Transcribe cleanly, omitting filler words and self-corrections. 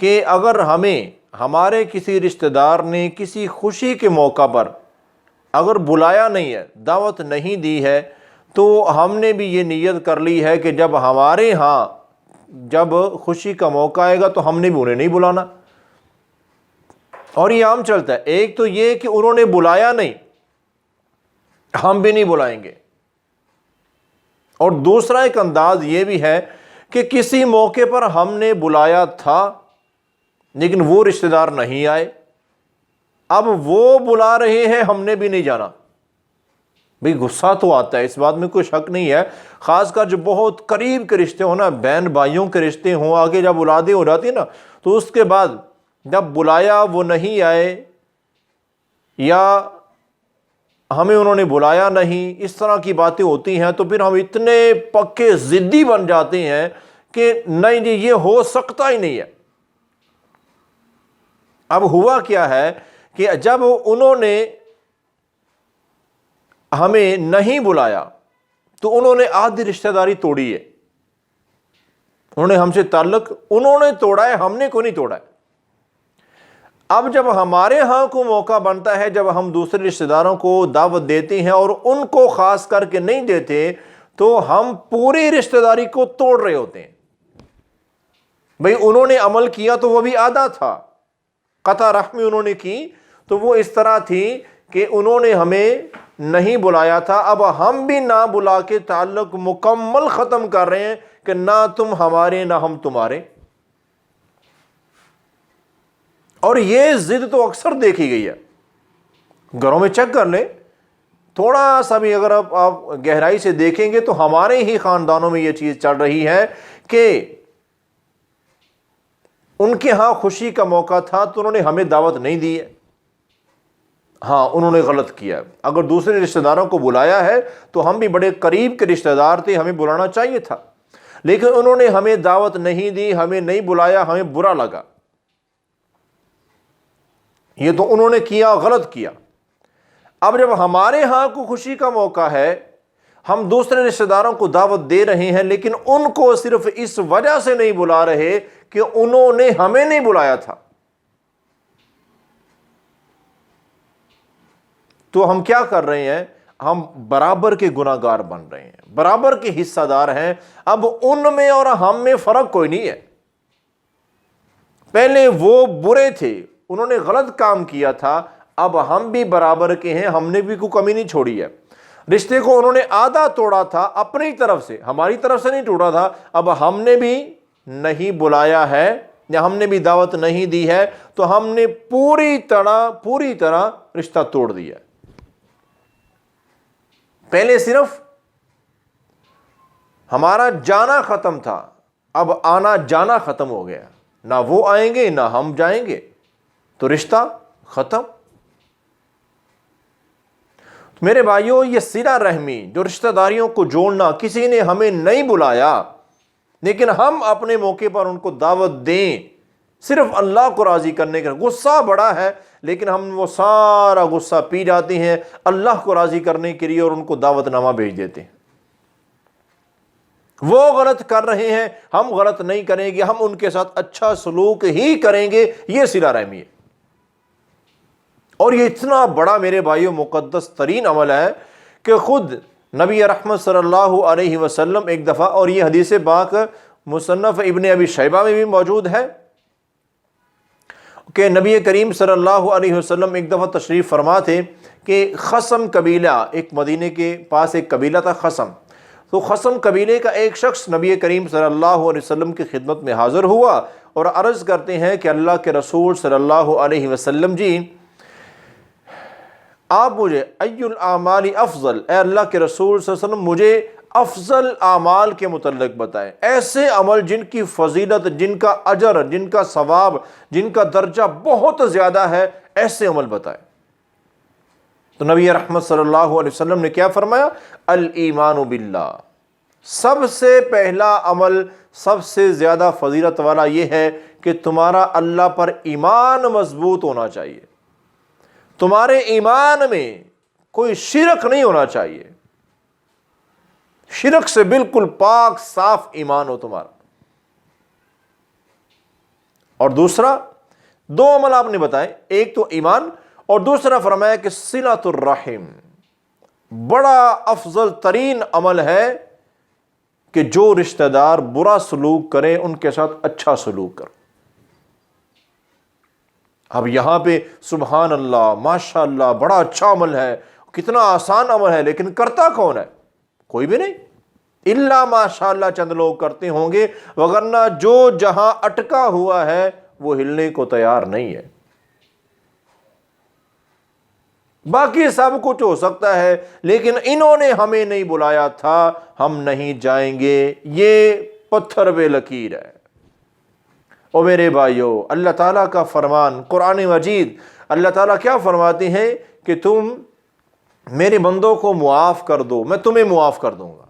کہ اگر ہمیں ہمارے کسی رشتہ دار نے کسی خوشی کے موقع پر اگر بلایا نہیں ہے، دعوت نہیں دی ہے، تو ہم نے بھی یہ نیت کر لی ہے کہ جب ہمارے ہاں جب خوشی کا موقع آئے گا تو ہم نے بھی انہیں نہیں بلانا۔ اور یہ عام چلتا ہے، ایک تو یہ کہ انہوں نے بلایا نہیں، ہم بھی نہیں بلائیں گے، اور دوسرا ایک انداز یہ بھی ہے کہ کسی موقع پر ہم نے بلایا تھا لیکن وہ رشتہ دار نہیں آئے، اب وہ بلا رہے ہیں، ہم نے بھی نہیں جانا۔ بھئی غصہ تو آتا ہے، اس بات میں کوئی شک نہیں ہے، خاص کر جو بہت قریب کے رشتے ہوں نا، بہن بھائیوں کے رشتے ہوں، آگے جب اولادیں ہو جاتی ہیں نا، تو اس کے بعد جب بلایا وہ نہیں آئے یا ہمیں انہوں نے بلایا نہیں، اس طرح کی باتیں ہوتی ہیں، تو پھر ہم اتنے پکے ضدی بن جاتے ہیں کہ نہیں جی یہ ہو سکتا ہی نہیں ہے۔ اب ہوا کیا ہے کہ جب انہوں نے ہمیں نہیں بلایا تو انہوں نے آدھی رشتہ داری توڑی ہے، انہوں نے ہم سے تعلق انہوں نے توڑا ہے، ہم نے کوئی نہیں توڑا ہے۔ اب جب ہمارے ہاں کو موقع بنتا ہے، جب ہم دوسرے رشتہ داروں کو دعوت دیتے ہیں اور ان کو خاص کر کے نہیں دیتے، تو ہم پوری رشتہ داری کو توڑ رہے ہوتے ہیں۔ بھئی انہوں نے عمل کیا تو وہ بھی آدھا تھا، قطع رحمی انہوں نے کی تو وہ اس طرح تھی کہ انہوں نے ہمیں نہیں بلایا تھا، اب ہم بھی نہ بلا کے تعلق مکمل ختم کر رہے ہیں کہ نہ تم ہمارے نہ ہم تمہارے۔ اور یہ ضد تو اکثر دیکھی گئی ہے، گھروں میں چیک کر لیں، تھوڑا سا بھی اگر آپ گہرائی سے دیکھیں گے تو ہمارے ہی خاندانوں میں یہ چیز چل رہی ہے کہ ان کے ہاں خوشی کا موقع تھا تو انہوں نے ہمیں دعوت نہیں دی ہے، ہاں انہوں نے غلط کیا ہے۔ اگر دوسرے رشتہ داروں کو بلایا ہے تو ہم بھی بڑے قریب کے رشتہ دار تھے، ہمیں بلانا چاہیے تھا، لیکن انہوں نے ہمیں دعوت نہیں دی، ہمیں نہیں بلایا، ہمیں برا لگا، یہ تو انہوں نے کیا، غلط کیا۔ اب جب ہمارے ہاں کو خوشی کا موقع ہے، ہم دوسرے رشتہ داروں کو دعوت دے رہے ہیں، لیکن ان کو صرف اس وجہ سے نہیں بلا رہے کہ انہوں نے ہمیں نہیں بلایا تھا، تو ہم کیا کر رہے ہیں؟ ہم برابر کے گناہ گار بن رہے ہیں، برابر کے حصہ دار ہیں۔ اب ان میں اور ہم میں فرق کوئی نہیں ہے، پہلے وہ برے تھے، انہوں نے غلط کام کیا تھا، اب ہم بھی برابر کے ہیں، ہم نے بھی کوئی کمی نہیں چھوڑی ہے۔ رشتے کو انہوں نے آدھا توڑا تھا اپنی طرف سے، ہماری طرف سے نہیں توڑا تھا، اب ہم نے بھی نہیں بلایا ہے یا ہم نے بھی دعوت نہیں دی ہے تو ہم نے پوری طرح رشتہ توڑ دیا۔ پہلے صرف ہمارا جانا ختم تھا، اب آنا جانا ختم ہو گیا، نہ وہ آئیں گے نہ ہم جائیں گے، تو رشتہ ختم۔ میرے بھائیوں، یہ صلہ رحمی، جو رشتہ داریوں کو جوڑنا، کسی نے ہمیں نہیں بلایا لیکن ہم اپنے موقع پر ان کو دعوت دیں، صرف اللہ کو راضی کرنے کا، غصہ بڑا ہے لیکن ہم وہ سارا غصہ پی جاتے ہیں اللہ کو راضی کرنے کے لیے اور ان کو دعوت نامہ بھیج دیتے ہیں۔ وہ غلط کر رہے ہیں، ہم غلط نہیں کریں گے، ہم ان کے ساتھ اچھا سلوک ہی کریں گے، یہ صلہ رحمی ہے۔ اور یہ اتنا بڑا میرے بھائیوں مقدس ترین عمل ہے کہ خود نبی رحمت صلی اللہ علیہ وسلم ایک دفعہ، اور یہ حدیث پاک مصنف ابن ابی شیبہ میں بھی موجود ہے، کہ نبی کریم صلی اللہ علیہ وسلم ایک دفعہ تشریف فرما تھے کہ خصم قبیلہ، ایک مدینے کے پاس ایک قبیلہ تھا خصم، تو خصم قبیلے کا ایک شخص نبی کریم صلی اللہ علیہ وسلم کی خدمت میں حاضر ہوا اور عرض کرتے ہیں کہ اللہ کے رسول صلی اللہ علیہ وسلم جی، آپ مجھے ای الاعمال افضل، اے اللہ کے رسول صلی اللہ علیہ وسلم مجھے افضل اعمال کے متعلق بتائیں، ایسے عمل جن کی فضیلت، جن کا اجر، جن کا ثواب، جن کا درجہ بہت زیادہ ہے، ایسے عمل بتائیں۔ تو نبی رحمت صلی اللہ علیہ وسلم نے کیا فرمایا؟ الایمان باللہ، سب سے پہلا عمل، سب سے زیادہ فضیلت والا یہ ہے کہ تمہارا اللہ پر ایمان مضبوط ہونا چاہیے، تمہارے ایمان میں کوئی شرک نہیں ہونا چاہیے، شرک سے بالکل پاک صاف ایمان ہو تمہارا۔ اور دوسرا دو عمل آپ نے بتائے، ایک تو ایمان اور دوسرا فرمایا کہ صلۃ الرحم بڑا افضل ترین عمل ہے کہ جو رشتہ دار برا سلوک کریں ان کے ساتھ اچھا سلوک کرو۔ اب یہاں پہ سبحان اللہ ماشاء اللہ بڑا اچھا عمل ہے، کتنا آسان عمل ہے، لیکن کرتا کون ہے؟ کوئی بھی نہیں، الا ماشاء اللہ چند لوگ کرتے ہوں گے، وگرنہ جو جہاں اٹکا ہوا ہے وہ ہلنے کو تیار نہیں ہے۔ باقی سب کچھ ہو سکتا ہے، لیکن انہوں نے ہمیں نہیں بلایا تھا، ہم نہیں جائیں گے، یہ پتھر پہ لکیر ہے۔ او میرے بھائیو، اللہ تعالیٰ کا فرمان قرآن مجید، اللہ تعالیٰ کیا فرماتے ہیں کہ تم میرے بندوں کو معاف کر دو، میں تمہیں معاف کر دوں گا۔